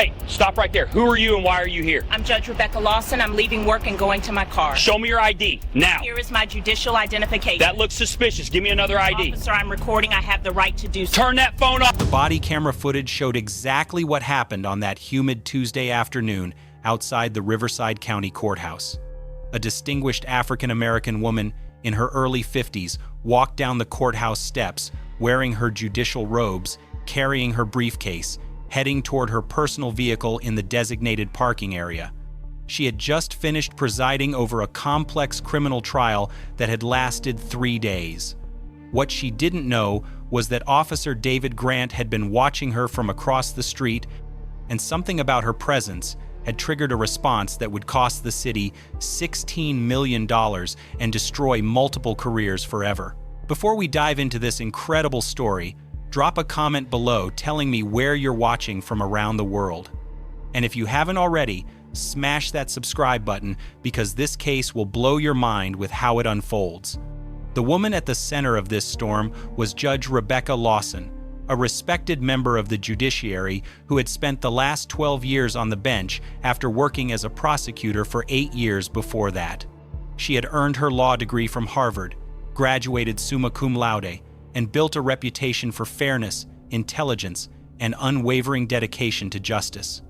Hey, stop right there. Who are you and why are you here? I'm Judge Rebecca Lawson. I'm leaving work and going to my car. Show me your ID, now. Here is my judicial identification. That looks suspicious. Give me another ID. Officer, I'm recording. I have the right to do so. Turn that phone off. The body camera footage showed exactly what happened on that humid Tuesday afternoon outside the Riverside County Courthouse. A distinguished African-American woman in her early 50s walked down the courthouse steps wearing her judicial robes, carrying her briefcase, heading toward her personal vehicle in the designated parking area. She had just finished presiding over a complex criminal trial that had lasted 3 days. What she didn't know was that Officer David Grant had been watching her from across the street, and something about her presence had triggered a response that would cost the city $16 million and destroy multiple careers forever. Before we dive into this incredible story, drop a comment below telling me where you're watching from around the world. And if you haven't already, smash that subscribe button because this case will blow your mind with how it unfolds. The woman at the center of this storm was Judge Rebecca Lawson, a respected member of the judiciary who had spent the last 12 years on the bench after working as a prosecutor for 8 years before that. She had earned her law degree from Harvard, graduated summa cum laude, and built a reputation for fairness, intelligence, and unwavering dedication to justice.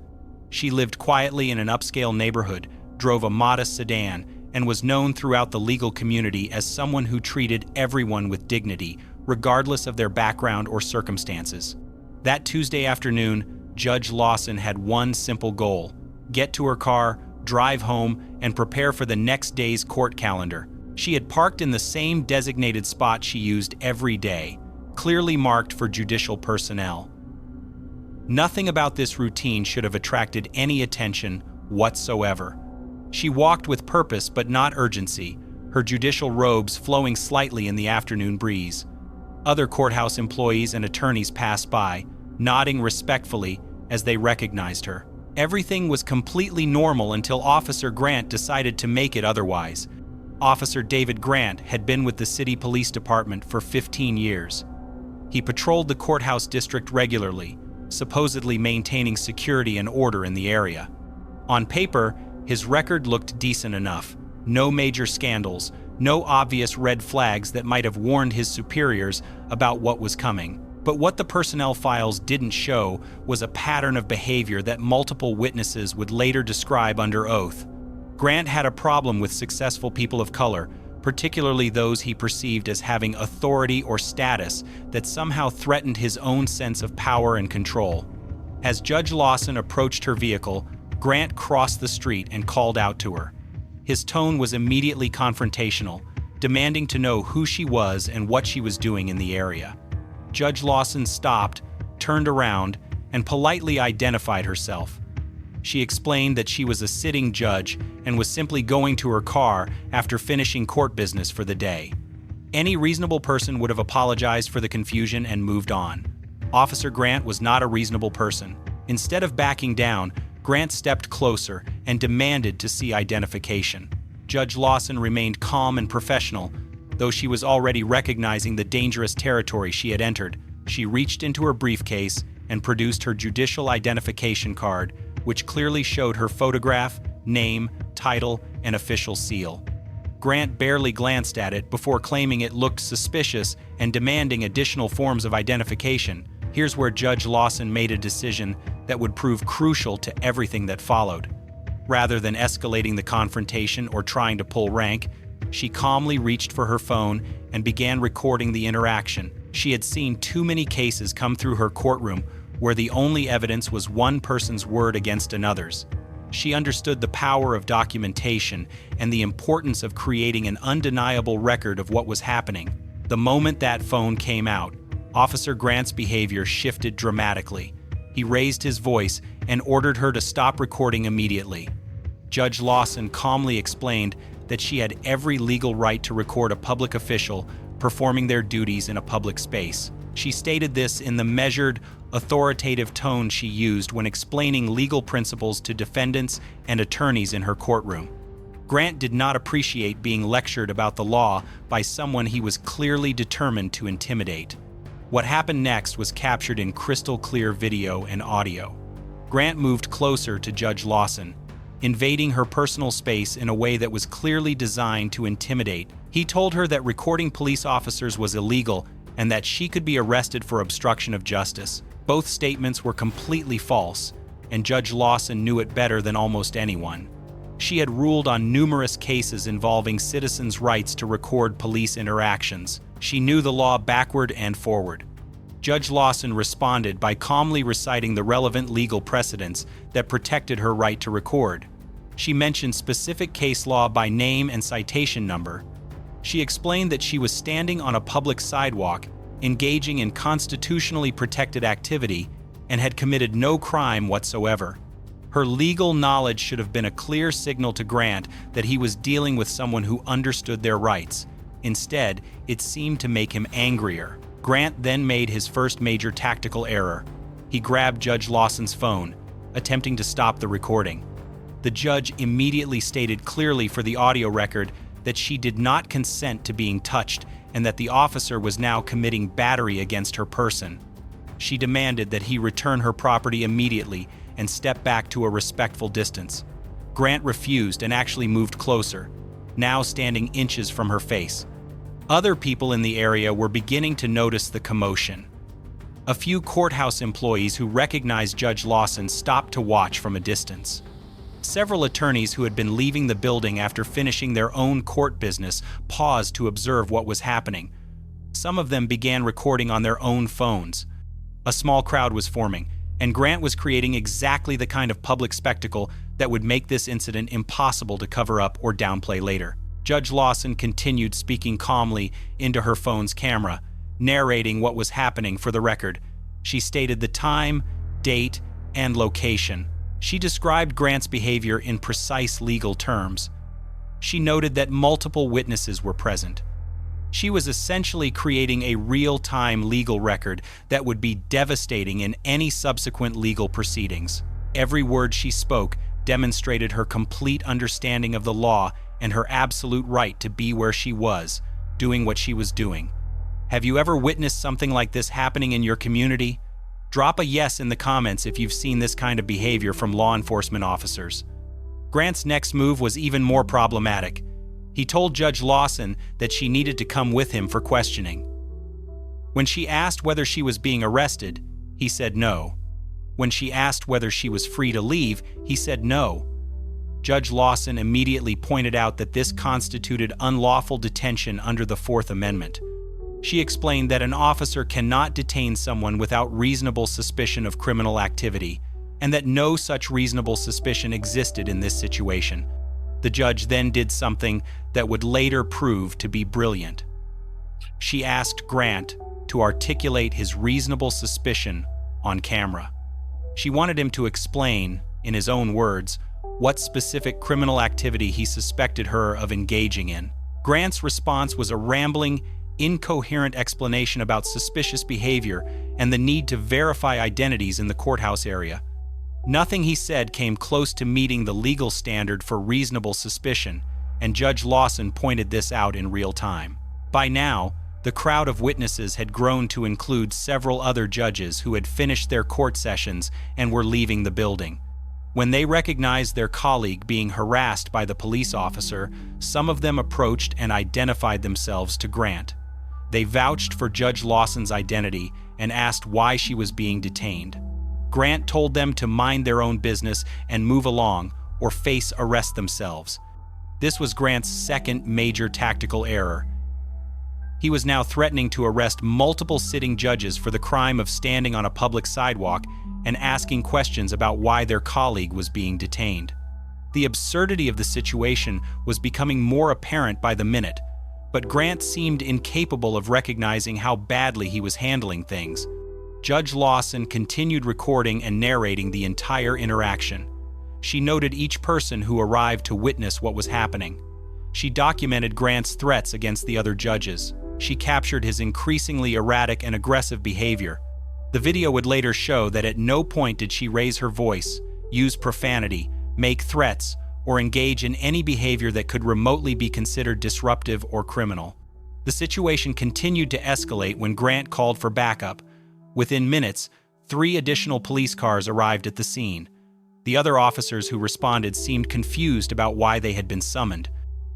She lived quietly in an upscale neighborhood, drove a modest sedan, and was known throughout the legal community as someone who treated everyone with dignity, regardless of their background or circumstances. That Tuesday afternoon, Judge Lawson had one simple goal: get to her car, drive home, and prepare for the next day's court calendar. She had parked in the same designated spot she used every day, clearly marked for judicial personnel. Nothing about this routine should have attracted any attention whatsoever. She walked with purpose but not urgency, her judicial robes flowing slightly in the afternoon breeze. Other courthouse employees and attorneys passed by, nodding respectfully as they recognized her. Everything was completely normal until Officer Grant decided to make it otherwise. Officer David Grant had been with the city police department for 15 years. He patrolled the courthouse district regularly, supposedly maintaining security and order in the area. On paper, his record looked decent enough. No major scandals, no obvious red flags that might have warned his superiors about what was coming. But what the personnel files didn't show was a pattern of behavior that multiple witnesses would later describe under oath. Grant had a problem with successful people of color, particularly those he perceived as having authority or status that somehow threatened his own sense of power and control. As Judge Lawson approached her vehicle, Grant crossed the street and called out to her. His tone was immediately confrontational, demanding to know who she was and what she was doing in the area. Judge Lawson stopped, turned around, and politely identified herself. She explained that she was a sitting judge and was simply going to her car after finishing court business for the day. Any reasonable person would have apologized for the confusion and moved on. Officer Grant was not a reasonable person. Instead of backing down, Grant stepped closer and demanded to see identification. Judge Lawson remained calm and professional, though she was already recognizing the dangerous territory she had entered. She reached into her briefcase and produced her judicial identification card, which clearly showed her photograph, name, title, and official seal. Grant barely glanced at it before claiming it looked suspicious and demanding additional forms of identification. Here's where Judge Lawson made a decision that would prove crucial to everything that followed. Rather than escalating the confrontation or trying to pull rank, she calmly reached for her phone and began recording the interaction. She had seen too many cases come through her courtroom where the only evidence was one person's word against another's. She understood the power of documentation and the importance of creating an undeniable record of what was happening. The moment that phone came out, Officer Grant's behavior shifted dramatically. He raised his voice and ordered her to stop recording immediately. Judge Lawson calmly explained that she had every legal right to record a public official performing their duties in a public space. She stated this in the measured, authoritative tone she used when explaining legal principles to defendants and attorneys in her courtroom. Grant did not appreciate being lectured about the law by someone he was clearly determined to intimidate. What happened next was captured in crystal clear video and audio. Grant moved closer to Judge Lawson, invading her personal space in a way that was clearly designed to intimidate. He told her that recording police officers was illegal and that she could be arrested for obstruction of justice. Both statements were completely false, and Judge Lawson knew it better than almost anyone. She had ruled on numerous cases involving citizens' rights to record police interactions. She knew the law backward and forward. Judge Lawson responded by calmly reciting the relevant legal precedents that protected her right to record. She mentioned specific case law by name and citation number. She explained that she was standing on a public sidewalk, engaging in constitutionally protected activity, and had committed no crime whatsoever. Her legal knowledge should have been a clear signal to Grant that he was dealing with someone who understood their rights. Instead, it seemed to make him angrier. Grant then made his first major tactical error. He grabbed Judge Lawson's phone, attempting to stop the recording. The judge immediately stated clearly for the audio record that she did not consent to being touched and that the officer was now committing battery against her person. She demanded that he return her property immediately and step back to a respectful distance. Grant refused and actually moved closer, now standing inches from her face. Other people in the area were beginning to notice the commotion. A few courthouse employees who recognized Judge Lawson stopped to watch from a distance. Several attorneys who had been leaving the building after finishing their own court business paused to observe what was happening. Some of them began recording on their own phones. A small crowd was forming, and Grant was creating exactly the kind of public spectacle that would make this incident impossible to cover up or downplay later. Judge Lawson continued speaking calmly into her phone's camera, narrating what was happening for the record. She stated the time, date, and location. She described Grant's behavior in precise legal terms. She noted that multiple witnesses were present. She was essentially creating a real-time legal record that would be devastating in any subsequent legal proceedings. Every word she spoke demonstrated her complete understanding of the law and her absolute right to be where she was, doing what she was doing. Have you ever witnessed something like this happening in your community? Drop a yes in the comments if you've seen this kind of behavior from law enforcement officers. Grant's next move was even more problematic. He told Judge Lawson that she needed to come with him for questioning. When she asked whether she was being arrested, he said no. When she asked whether she was free to leave, he said no. Judge Lawson immediately pointed out that this constituted unlawful detention under the Fourth Amendment. She explained that an officer cannot detain someone without reasonable suspicion of criminal activity, and that no such reasonable suspicion existed in this situation. The judge then did something that would later prove to be brilliant. She asked Grant to articulate his reasonable suspicion on camera. She wanted him to explain, in his own words, what specific criminal activity he suspected her of engaging in. Grant's response was a rambling, incoherent explanation about suspicious behavior and the need to verify identities in the courthouse area. Nothing he said came close to meeting the legal standard for reasonable suspicion, and Judge Lawson pointed this out in real time. By now, the crowd of witnesses had grown to include several other judges who had finished their court sessions and were leaving the building. When they recognized their colleague being harassed by the police officer, some of them approached and identified themselves to Grant. They vouched for Judge Lawson's identity and asked why she was being detained. Grant told them to mind their own business and move along or face arrest themselves. This was Grant's second major tactical error. He was now threatening to arrest multiple sitting judges for the crime of standing on a public sidewalk and asking questions about why their colleague was being detained. The absurdity of the situation was becoming more apparent by the minute, but Grant seemed incapable of recognizing how badly he was handling things. Judge Lawson continued recording and narrating the entire interaction. She noted each person who arrived to witness what was happening. She documented Grant's threats against the other judges. She captured his increasingly erratic and aggressive behavior. The video would later show that at no point did she raise her voice, use profanity, make threats, or engage in any behavior that could remotely be considered disruptive or criminal. The situation continued to escalate when Grant called for backup. Within minutes, 3 additional police cars arrived at the scene. The other officers who responded seemed confused about why they had been summoned.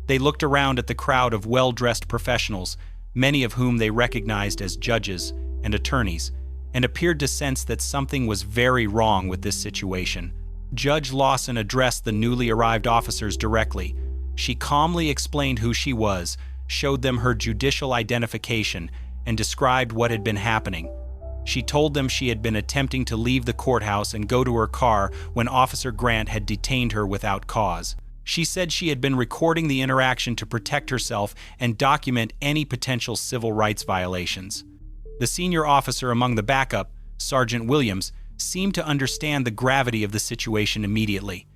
They looked around at the crowd of well-dressed professionals, many of whom they recognized as judges and attorneys, and appeared to sense that something was very wrong with this situation. Judge Lawson addressed the newly arrived officers directly. She calmly explained who she was, showed them her judicial identification, and described what had been happening. She told them she had been attempting to leave the courthouse and go to her car when Officer Grant had detained her without cause. She said she had been recording the interaction to protect herself and document any potential civil rights violations. The senior officer among the backup, Sergeant Williams, seemed to understand the gravity of the situation immediately.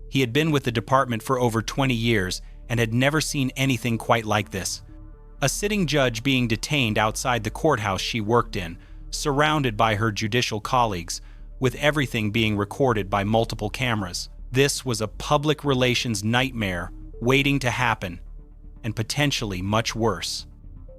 He had been with the department for over 20 years and had never seen anything quite like this. A sitting judge being detained outside the courthouse she worked in, surrounded by her judicial colleagues, with everything being recorded by multiple cameras. This was a public relations nightmare waiting to happen, and potentially much worse.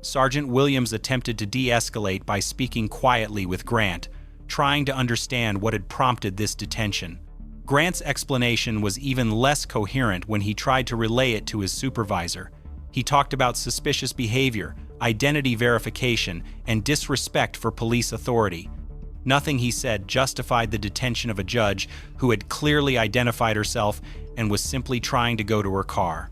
Sergeant Williams attempted to de-escalate by speaking quietly with Grant, trying to understand what had prompted this detention. Grant's explanation was even less coherent when he tried to relay it to his supervisor. He talked about suspicious behavior, identity verification, and disrespect for police authority. Nothing he said justified the detention of a judge who had clearly identified herself and was simply trying to go to her car.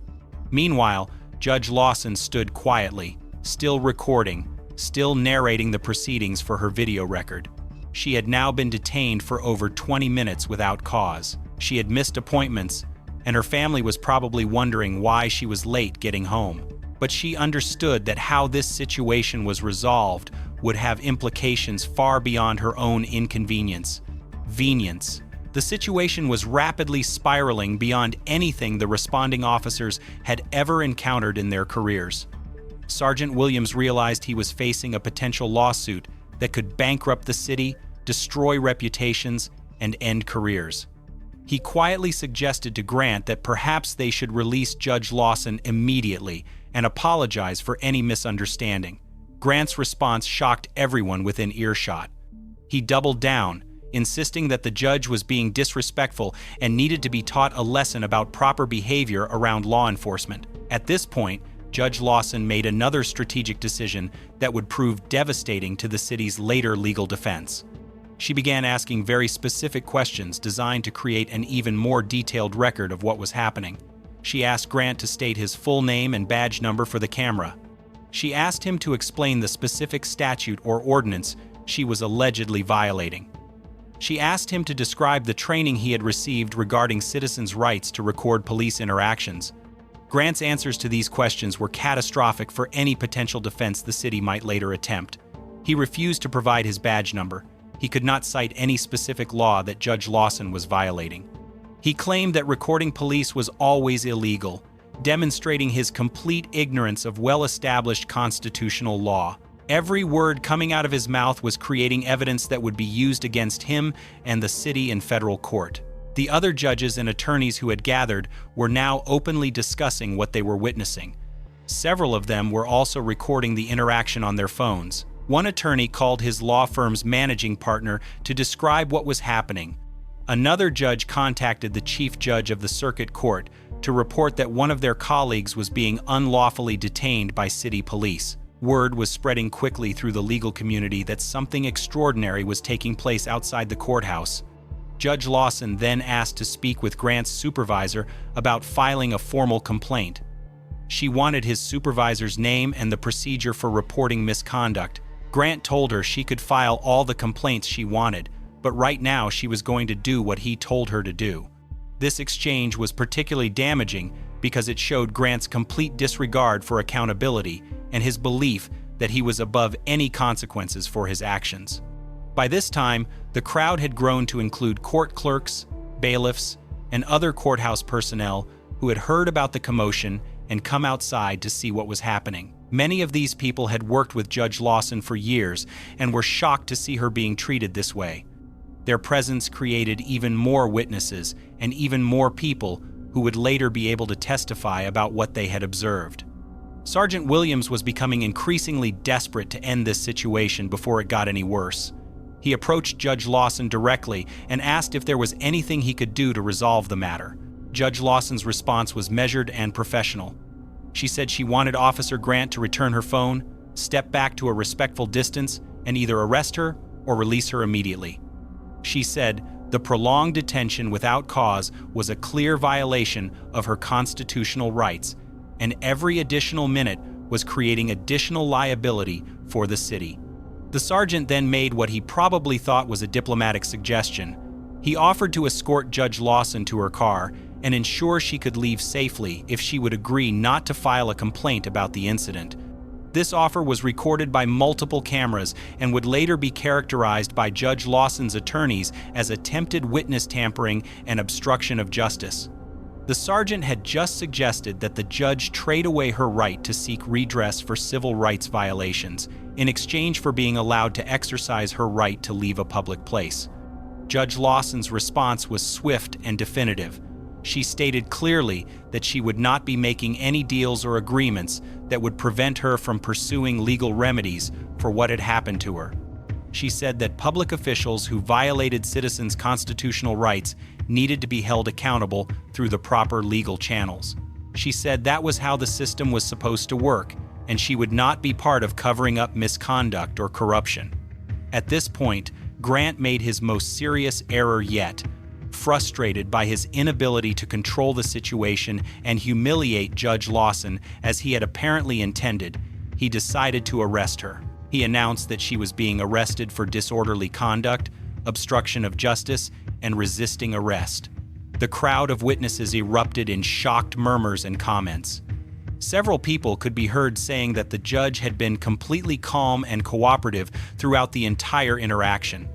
Meanwhile, Judge Lawson stood quietly, still recording, still narrating the proceedings for her video record. She had now been detained for over 20 minutes without cause. She had missed appointments, and her family was probably wondering why she was late getting home. But she understood that how this situation was resolved would have implications far beyond her own inconvenience. Venience. The situation was rapidly spiraling beyond anything the responding officers had ever encountered in their careers. Sergeant Williams realized he was facing a potential lawsuit that could bankrupt the city, destroy reputations, and end careers. He quietly suggested to Grant that perhaps they should release Judge Lawson immediately and apologize for any misunderstanding. Grant's response shocked everyone within earshot. He doubled down, insisting that the judge was being disrespectful and needed to be taught a lesson about proper behavior around law enforcement. At this point, Judge Lawson made another strategic decision that would prove devastating to the city's later legal defense. She began asking very specific questions designed to create an even more detailed record of what was happening. She asked Grant to state his full name and badge number for the camera. She asked him to explain the specific statute or ordinance she was allegedly violating. She asked him to describe the training he had received regarding citizens' rights to record police interactions. Grant's answers to these questions were catastrophic for any potential defense the city might later attempt. He refused to provide his badge number. He could not cite any specific law that Judge Lawson was violating. He claimed that recording police was always illegal, demonstrating his complete ignorance of well-established constitutional law. Every word coming out of his mouth was creating evidence that would be used against him and the city in federal court. The other judges and attorneys who had gathered were now openly discussing what they were witnessing. Several of them were also recording the interaction on their phones. One attorney called his law firm's managing partner to describe what was happening. Another judge contacted the chief judge of the circuit court to report that one of their colleagues was being unlawfully detained by city police. Word was spreading quickly through the legal community that something extraordinary was taking place outside the courthouse. Judge Lawson then asked to speak with Grant's supervisor about filing a formal complaint. She wanted his supervisor's name and the procedure for reporting misconduct. Grant told her she could file all the complaints she wanted, but right now she was going to do what he told her to do. This exchange was particularly damaging because it showed Grant's complete disregard for accountability and his belief that he was above any consequences for his actions. By this time, the crowd had grown to include court clerks, bailiffs, and other courthouse personnel who had heard about the commotion and come outside to see what was happening. Many of these people had worked with Judge Lawson for years and were shocked to see her being treated this way. Their presence created even more witnesses and even more people who would later be able to testify about what they had observed. Sergeant Williams was becoming increasingly desperate to end this situation before it got any worse. He approached Judge Lawson directly and asked if there was anything he could do to resolve the matter. Judge Lawson's response was measured and professional. She said she wanted Officer Grant to return her phone, step back to a respectful distance, and either arrest her or release her immediately. She said the prolonged detention without cause was a clear violation of her constitutional rights, and every additional minute was creating additional liability for the city. The sergeant then made what he probably thought was a diplomatic suggestion. He offered to escort Judge Lawson to her car and ensure she could leave safely if she would agree not to file a complaint about the incident. This offer was recorded by multiple cameras and would later be characterized by Judge Lawson's attorneys as attempted witness tampering and obstruction of justice. The sergeant had just suggested that the judge trade away her right to seek redress for civil rights violations in exchange for being allowed to exercise her right to leave a public place. Judge Lawson's response was swift and definitive. She stated clearly that she would not be making any deals or agreements that would prevent her from pursuing legal remedies for what had happened to her. She said that public officials who violated citizens' constitutional rights needed to be held accountable through the proper legal channels. She said that was how the system was supposed to work, and she would not be part of covering up misconduct or corruption. At this point, Grant made his most serious error yet. Frustrated by his inability to control the situation and humiliate Judge Lawson as he had apparently intended, he decided to arrest her. He announced that she was being arrested for disorderly conduct, obstruction of justice, and resisting arrest. The crowd of witnesses erupted in shocked murmurs and comments. Several people could be heard saying that the judge had been completely calm and cooperative throughout the entire interaction.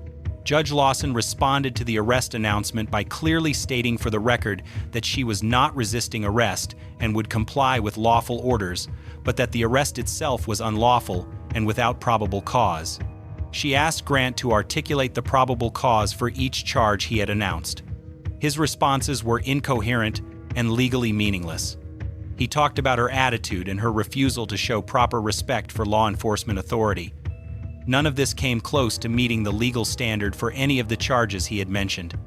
Judge Lawson responded to the arrest announcement by clearly stating for the record that she was not resisting arrest and would comply with lawful orders, but that the arrest itself was unlawful and without probable cause. She asked Grant to articulate the probable cause for each charge he had announced. His responses were incoherent and legally meaningless. He talked about her attitude and her refusal to show proper respect for law enforcement authority. None of this came close to meeting the legal standard for any of the charges he had mentioned.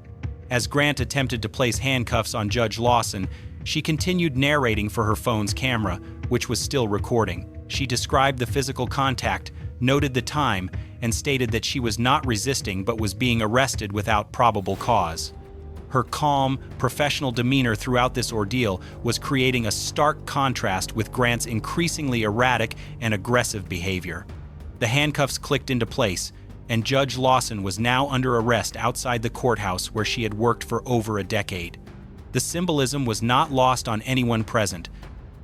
As Grant attempted to place handcuffs on Judge Lawson, she continued narrating for her phone's camera, which was still recording. She described the physical contact, noted the time, and stated that she was not resisting but was being arrested without probable cause. Her calm, professional demeanor throughout this ordeal was creating a stark contrast with Grant's increasingly erratic and aggressive behavior. The handcuffs clicked into place, and Judge Lawson was now under arrest outside the courthouse where she had worked for over a decade. The symbolism was not lost on anyone present.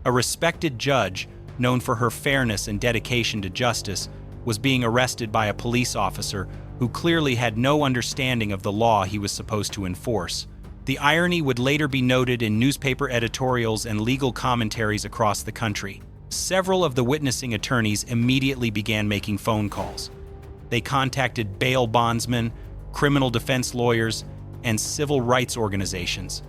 A respected judge, known for her fairness and dedication to justice, was being arrested by a police officer who clearly had no understanding of the law he was supposed to enforce. The irony would later be noted in newspaper editorials and legal commentaries across the country. Several of the witnessing attorneys immediately began making phone calls. They contacted bail bondsmen, criminal defense lawyers, and civil rights organizations.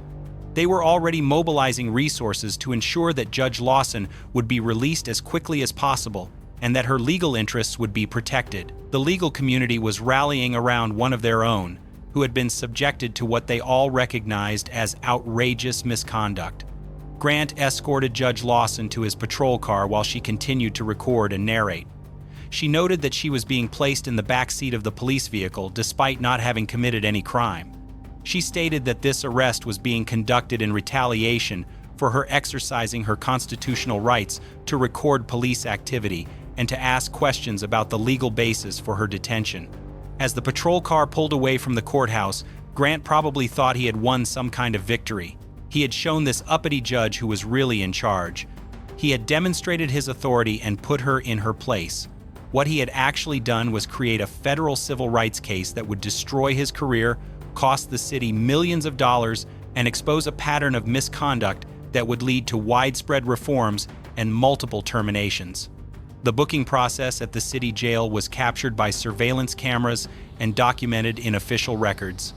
They were already mobilizing resources to ensure that Judge Lawson would be released as quickly as possible and that her legal interests would be protected. The legal community was rallying around one of their own, who had been subjected to what they all recognized as outrageous misconduct. Grant escorted Judge Lawson to his patrol car while she continued to record and narrate. She noted that she was being placed in the back seat of the police vehicle despite not having committed any crime. She stated that this arrest was being conducted in retaliation for her exercising her constitutional rights to record police activity and to ask questions about the legal basis for her detention. As the patrol car pulled away from the courthouse, Grant probably thought he had won some kind of victory. He had shown this uppity judge who was really in charge. He had demonstrated his authority and put her in her place. What he had actually done was create a federal civil rights case that would destroy his career, cost the city millions of dollars, and expose a pattern of misconduct that would lead to widespread reforms and multiple terminations. The booking process at the city jail was captured by surveillance cameras and documented in official records.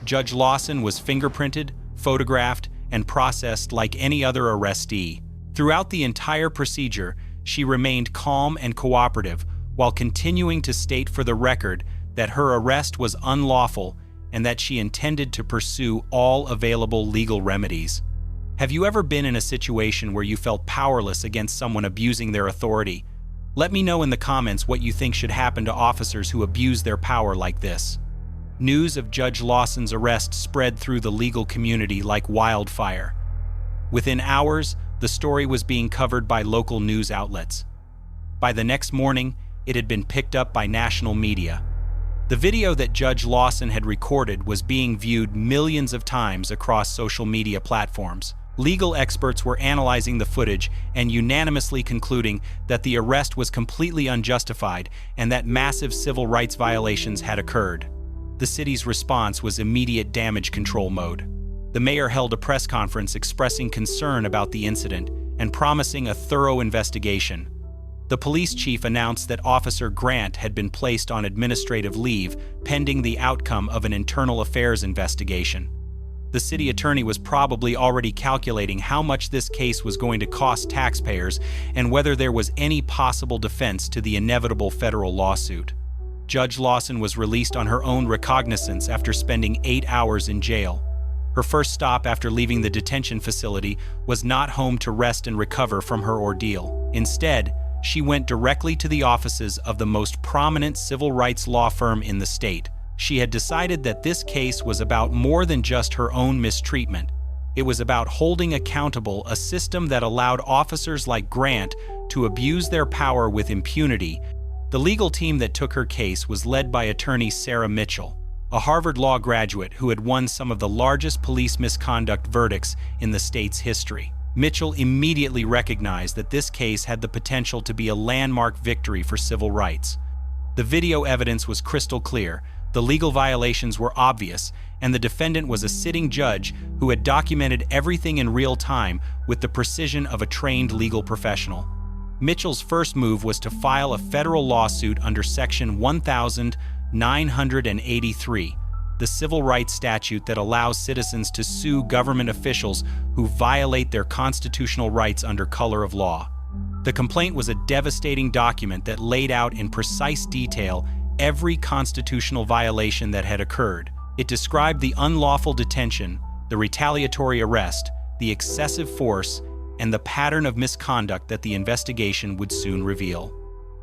Judge Lawson was fingerprinted, photographed, and processed like any other arrestee. Throughout the entire procedure, she remained calm and cooperative while continuing to state for the record that her arrest was unlawful and that she intended to pursue all available legal remedies. Have you ever been in a situation where you felt powerless against someone abusing their authority? Let me know in the comments what you think should happen to officers who abuse their power like this. News of Judge Lawson's arrest spread through the legal community like wildfire. Within hours, the story was being covered by local news outlets. By the next morning, it had been picked up by national media. The video that Judge Lawson had recorded was being viewed millions of times across social media platforms. Legal experts were analyzing the footage and unanimously concluding that the arrest was completely unjustified and that massive civil rights violations had occurred. The city's response was immediate damage control mode. The mayor held a press conference expressing concern about the incident and promising a thorough investigation. The police chief announced that Officer Grant had been placed on administrative leave pending the outcome of an internal affairs investigation. The city attorney was probably already calculating how much this case was going to cost taxpayers and whether there was any possible defense to the inevitable federal lawsuit. Judge Lawson was released on her own recognizance after spending 8 hours in jail. Her first stop after leaving the detention facility was not home to rest and recover from her ordeal. Instead, she went directly to the offices of the most prominent civil rights law firm in the state. She had decided that this case was about more than just her own mistreatment. It was about holding accountable a system that allowed officers like Grant to abuse their power with impunity. The legal team that took her case was led by attorney Sarah Mitchell, a Harvard Law graduate who had won some of the largest police misconduct verdicts in the state's history. Mitchell immediately recognized that this case had the potential to be a landmark victory for civil rights. The video evidence was crystal clear, the legal violations were obvious, and the defendant was a sitting judge who had documented everything in real time with the precision of a trained legal professional. Mitchell's first move was to file a federal lawsuit under Section 1983, the civil rights statute that allows citizens to sue government officials who violate their constitutional rights under color of law. The complaint was a devastating document that laid out in precise detail every constitutional violation that had occurred. It described the unlawful detention, the retaliatory arrest, the excessive force, and the pattern of misconduct that the investigation would soon reveal.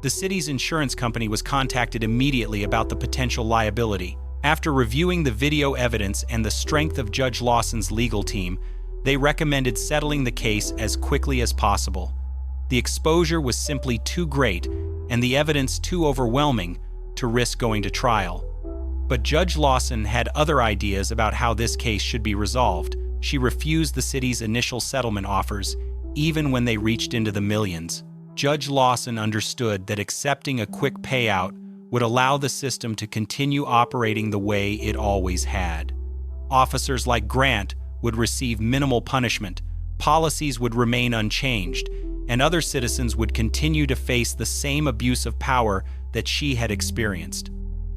The city's insurance company was contacted immediately about the potential liability. After reviewing the video evidence and the strength of Judge Lawson's legal team, they recommended settling the case as quickly as possible. The exposure was simply too great and the evidence too overwhelming to risk going to trial. But Judge Lawson had other ideas about how this case should be resolved. She refused the city's initial settlement offers, even when they reached into the millions. Judge Lawson understood that accepting a quick payout would allow the system to continue operating the way it always had. Officers like Grant would receive minimal punishment, policies would remain unchanged, and other citizens would continue to face the same abuse of power that she had experienced.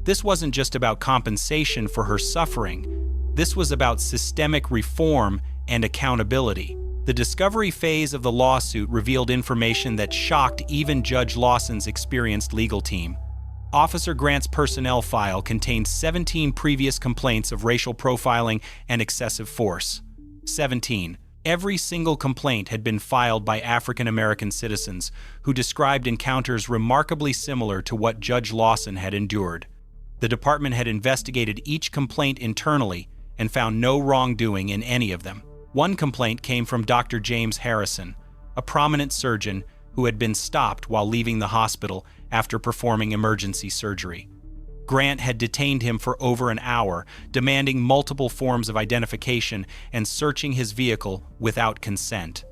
This wasn't just about compensation for her suffering. This was about systemic reform and accountability. The discovery phase of the lawsuit revealed information that shocked even Judge Lawson's experienced legal team. Officer Grant's personnel file contained 17 previous complaints of racial profiling and excessive force. 17. Every single complaint had been filed by African American citizens who described encounters remarkably similar to what Judge Lawson had endured. The department had investigated each complaint internally and found no wrongdoing in any of them. One complaint came from Dr. James Harrison, a prominent surgeon who had been stopped while leaving the hospital after performing emergency surgery. Grant had detained him for over an hour, demanding multiple forms of identification and searching his vehicle without consent.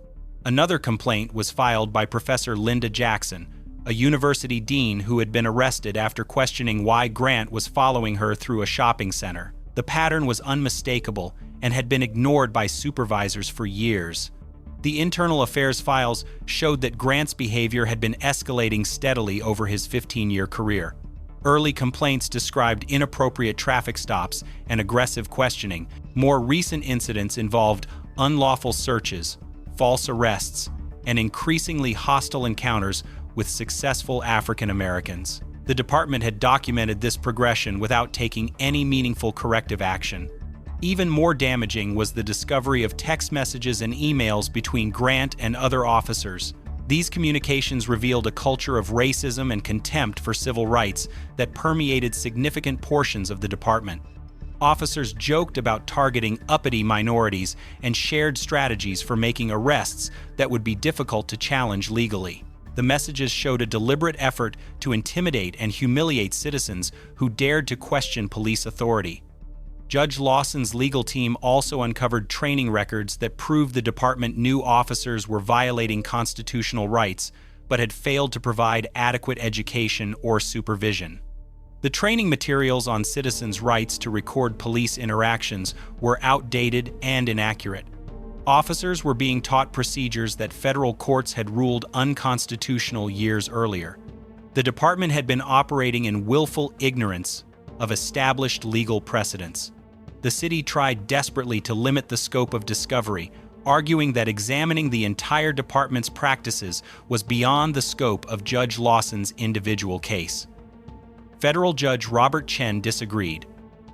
Another complaint was filed by Professor Linda Jackson, a university dean who had been arrested after questioning why Grant was following her through a shopping center. The pattern was unmistakable and had been ignored by supervisors for years. The internal affairs files showed that Grant's behavior had been escalating steadily over his 15-year career. Early complaints described inappropriate traffic stops and aggressive questioning. More recent incidents involved unlawful searches, false arrests, and increasingly hostile encounters with successful African Americans. The department had documented this progression without taking any meaningful corrective action. Even more damaging was the discovery of text messages and emails between Grant and other officers. These communications revealed a culture of racism and contempt for civil rights that permeated significant portions of the department. Officers joked about targeting uppity minorities and shared strategies for making arrests that would be difficult to challenge legally. The messages showed a deliberate effort to intimidate and humiliate citizens who dared to question police authority. Judge Lawson's legal team also uncovered training records that proved the department knew officers were violating constitutional rights, but had failed to provide adequate education or supervision. The training materials on citizens' rights to record police interactions were outdated and inaccurate. Officers were being taught procedures that federal courts had ruled unconstitutional years earlier. The department had been operating in willful ignorance of established legal precedents. The city tried desperately to limit the scope of discovery, arguing that examining the entire department's practices was beyond the scope of Judge Lawson's individual case. Federal Judge Robert Chen disagreed.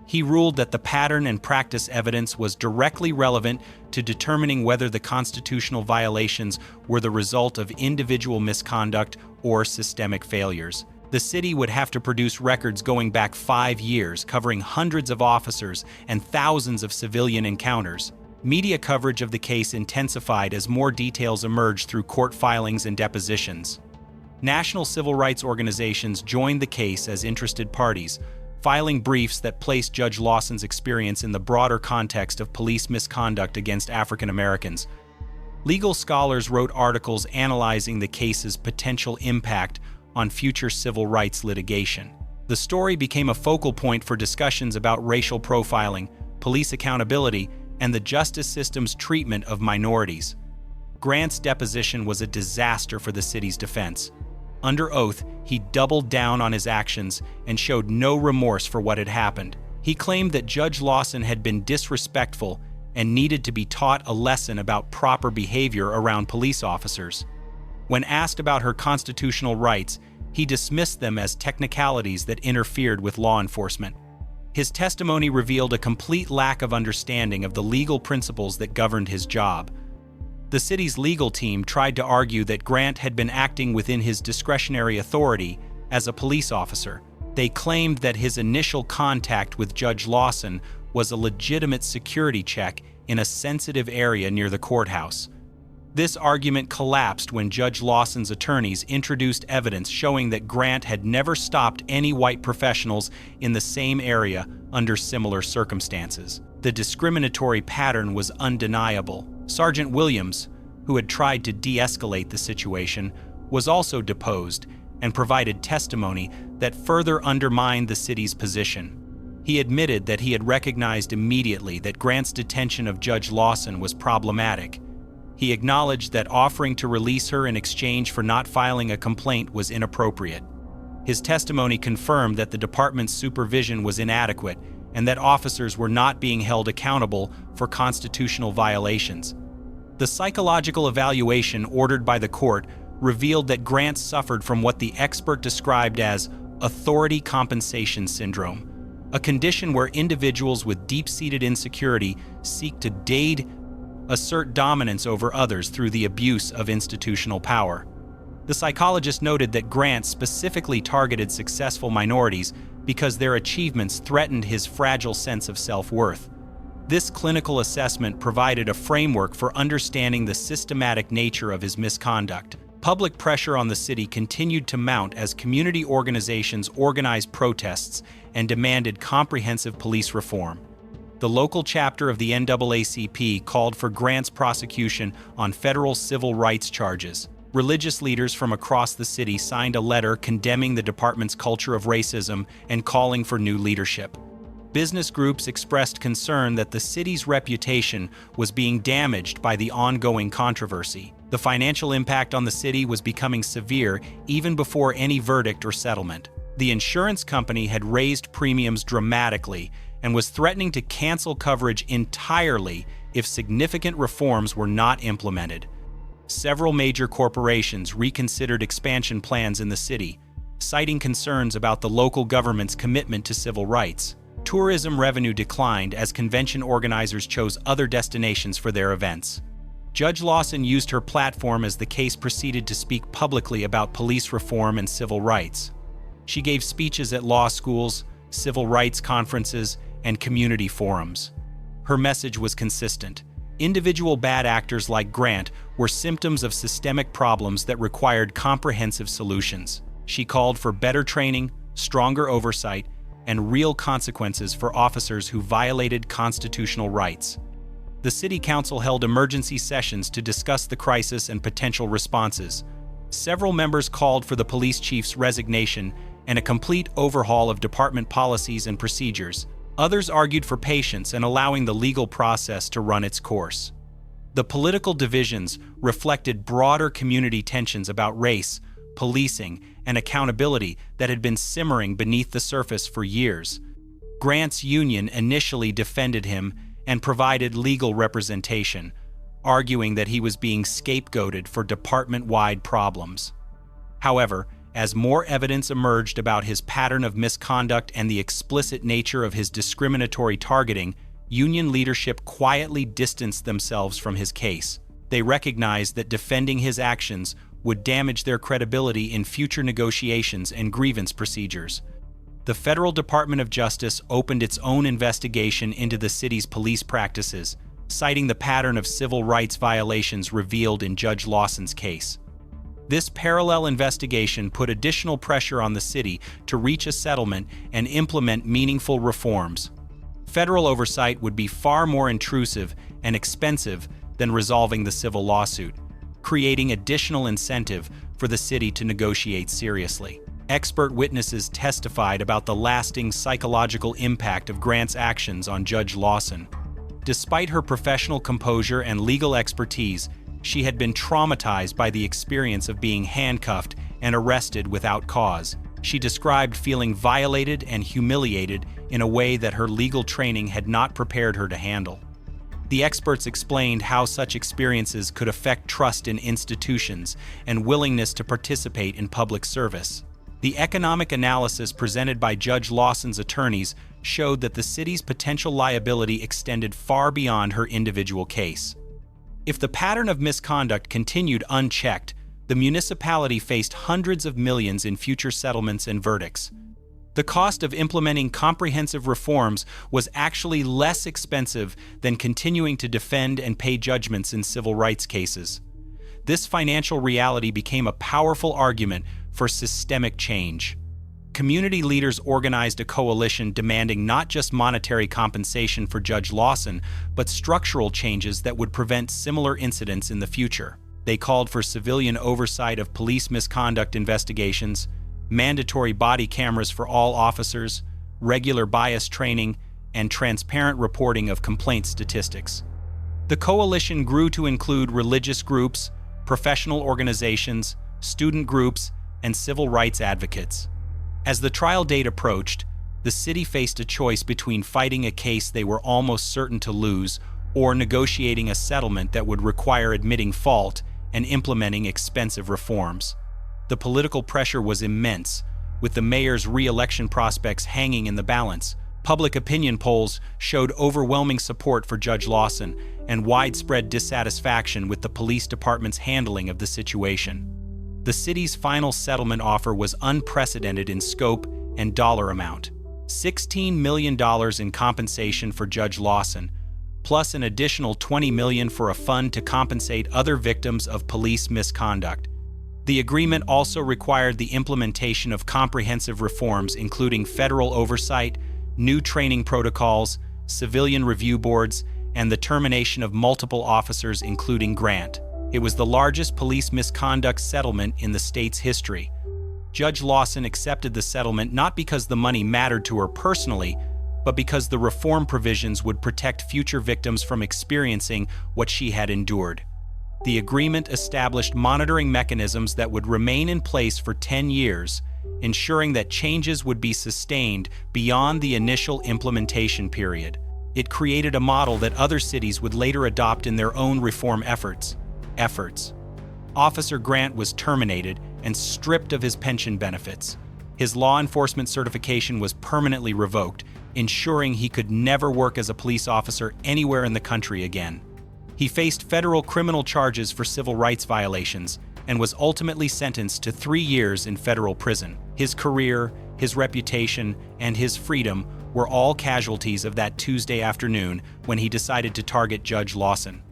He ruled that the pattern and practice evidence was directly relevant to determining whether the constitutional violations were the result of individual misconduct or systemic failures. The city would have to produce records going back 5 years, covering hundreds of officers and thousands of civilian encounters. Media coverage of the case intensified as more details emerged through court filings and depositions. National civil rights organizations joined the case as interested parties, filing briefs that placed Judge Lawson's experience in the broader context of police misconduct against African Americans. Legal scholars wrote articles analyzing the case's potential impact on future civil rights litigation. The story became a focal point for discussions about racial profiling, police accountability, and the justice system's treatment of minorities. Grant's deposition was a disaster for the city's defense. Under oath, he doubled down on his actions and showed no remorse for what had happened. He claimed that Judge Lawson had been disrespectful and needed to be taught a lesson about proper behavior around police officers. When asked about her constitutional rights, he dismissed them as technicalities that interfered with law enforcement. His testimony revealed a complete lack of understanding of the legal principles that governed his job. The city's legal team tried to argue that Grant had been acting within his discretionary authority as a police officer. They claimed that his initial contact with Judge Lawson was a legitimate security check in a sensitive area near the courthouse. This argument collapsed when Judge Lawson's attorneys introduced evidence showing that Grant had never stopped any white professionals in the same area under similar circumstances. The discriminatory pattern was undeniable. Sergeant Williams, who had tried to de-escalate the situation, was also deposed and provided testimony that further undermined the city's position. He admitted that he had recognized immediately that Grant's detention of Judge Lawson was problematic. He acknowledged that offering to release her in exchange for not filing a complaint was inappropriate. His testimony confirmed that the department's supervision was inadequate and that officers were not being held accountable for constitutional violations. The psychological evaluation ordered by the court revealed that Grant suffered from what the expert described as authority compensation syndrome, a condition where individuals with deep-seated insecurity seek to assert dominance over others through the abuse of institutional power. The psychologist noted that Grant specifically targeted successful minorities because their achievements threatened his fragile sense of self-worth. This clinical assessment provided a framework for understanding the systematic nature of his misconduct. Public pressure on the city continued to mount as community organizations organized protests and demanded comprehensive police reform. The local chapter of the NAACP called for Grant's prosecution on federal civil rights charges. Religious leaders from across the city signed a letter condemning the department's culture of racism and calling for new leadership. Business groups expressed concern that the city's reputation was being damaged by the ongoing controversy. The financial impact on the city was becoming severe even before any verdict or settlement. The insurance company had raised premiums dramatically and was threatening to cancel coverage entirely if significant reforms were not implemented. Several major corporations reconsidered expansion plans in the city, citing concerns about the local government's commitment to civil rights. Tourism revenue declined as convention organizers chose other destinations for their events. Judge Lawson used her platform as the case proceeded to speak publicly about police reform and civil rights. She gave speeches at law schools, civil rights conferences, and community forums. Her message was consistent. Individual bad actors like Grant were symptoms of systemic problems that required comprehensive solutions. She called for better training, stronger oversight, and real consequences for officers who violated constitutional rights. The City Council held emergency sessions to discuss the crisis and potential responses. Several members called for the police chief's resignation and a complete overhaul of department policies and procedures. Others argued for patience and allowing the legal process to run its course. The political divisions reflected broader community tensions about race, policing, and accountability that had been simmering beneath the surface for years. Grant's union initially defended him and provided legal representation, arguing that he was being scapegoated for department-wide problems. However, as more evidence emerged about his pattern of misconduct and the explicit nature of his discriminatory targeting, union leadership quietly distanced themselves from his case. They recognized that defending his actions would damage their credibility in future negotiations and grievance procedures. The Federal Department of Justice opened its own investigation into the city's police practices, citing the pattern of civil rights violations revealed in Judge Lawson's case. This parallel investigation put additional pressure on the city to reach a settlement and implement meaningful reforms. Federal oversight would be far more intrusive and expensive than resolving the civil lawsuit, creating additional incentive for the city to negotiate seriously. Expert witnesses testified about the lasting psychological impact of Grant's actions on Judge Lawson. Despite her professional composure and legal expertise, she had been traumatized by the experience of being handcuffed and arrested without cause. She described feeling violated and humiliated in a way that her legal training had not prepared her to handle. The experts explained how such experiences could affect trust in institutions and willingness to participate in public service. The economic analysis presented by Judge Lawson's attorneys showed that the city's potential liability extended far beyond her individual case. If the pattern of misconduct continued unchecked, the municipality faced hundreds of millions in future settlements and verdicts. The cost of implementing comprehensive reforms was actually less expensive than continuing to defend and pay judgments in civil rights cases. This financial reality became a powerful argument for systemic change. Community leaders organized a coalition demanding not just monetary compensation for Judge Lawson, but structural changes that would prevent similar incidents in the future. They called for civilian oversight of police misconduct investigations, mandatory body cameras for all officers, regular bias training, and transparent reporting of complaint statistics. The coalition grew to include religious groups, professional organizations, student groups, and civil rights advocates. As the trial date approached, the city faced a choice between fighting a case they were almost certain to lose or negotiating a settlement that would require admitting fault and implementing expensive reforms. The political pressure was immense, with the mayor's re-election prospects hanging in the balance. Public opinion polls showed overwhelming support for Judge Lawson and widespread dissatisfaction with the police department's handling of the situation. The city's final settlement offer was unprecedented in scope and dollar amount: $16 million in compensation for Judge Lawson, plus an additional $20 million for a fund to compensate other victims of police misconduct. The agreement also required the implementation of comprehensive reforms, including federal oversight, new training protocols, civilian review boards, and the termination of multiple officers, including Grant. It was the largest police misconduct settlement in the state's history. Judge Lawson accepted the settlement not because the money mattered to her personally, but because the reform provisions would protect future victims from experiencing what she had endured. The agreement established monitoring mechanisms that would remain in place for 10 years, ensuring that changes would be sustained beyond the initial implementation period. It created a model that other cities would later adopt in their own reform efforts. Officer Grant was terminated and stripped of his pension benefits. His law enforcement certification was permanently revoked, ensuring he could never work as a police officer anywhere in the country again. He faced federal criminal charges for civil rights violations and was ultimately sentenced to 3 years in federal prison. His career, his reputation, and his freedom were all casualties of that Tuesday afternoon when he decided to target Judge Lawson.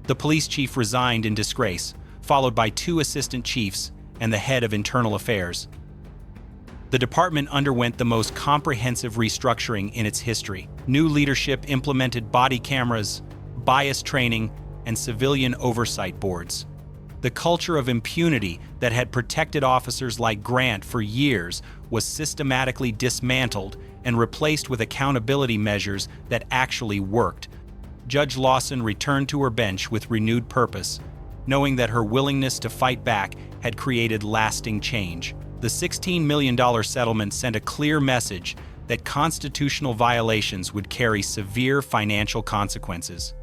The police chief resigned in disgrace, followed by 2 assistant chiefs and the head of internal affairs. The department underwent the most comprehensive restructuring in its history. New leadership implemented body cameras, bias training, and civilian oversight boards. The culture of impunity that had protected officers like Grant for years was systematically dismantled and replaced with accountability measures that actually worked. Judge Lawson returned to her bench with renewed purpose, knowing that her willingness to fight back had created lasting change. The $16 million settlement sent a clear message that constitutional violations would carry severe financial consequences.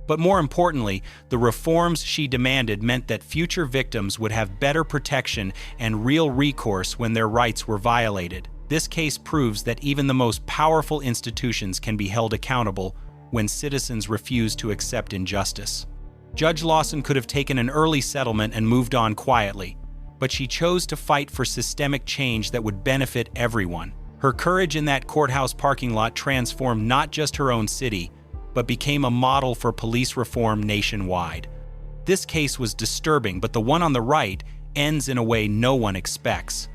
But more importantly, the reforms she demanded meant that future victims would have better protection and real recourse when their rights were violated. This case proves that even the most powerful institutions can be held accountable when citizens refuse to accept injustice. Judge Lawson could have taken an early settlement and moved on quietly, but she chose to fight for systemic change that would benefit everyone. Her courage in that courthouse parking lot transformed not just her own city, but became a model for police reform nationwide. This case was disturbing, but the one on the right ends in a way no one expects.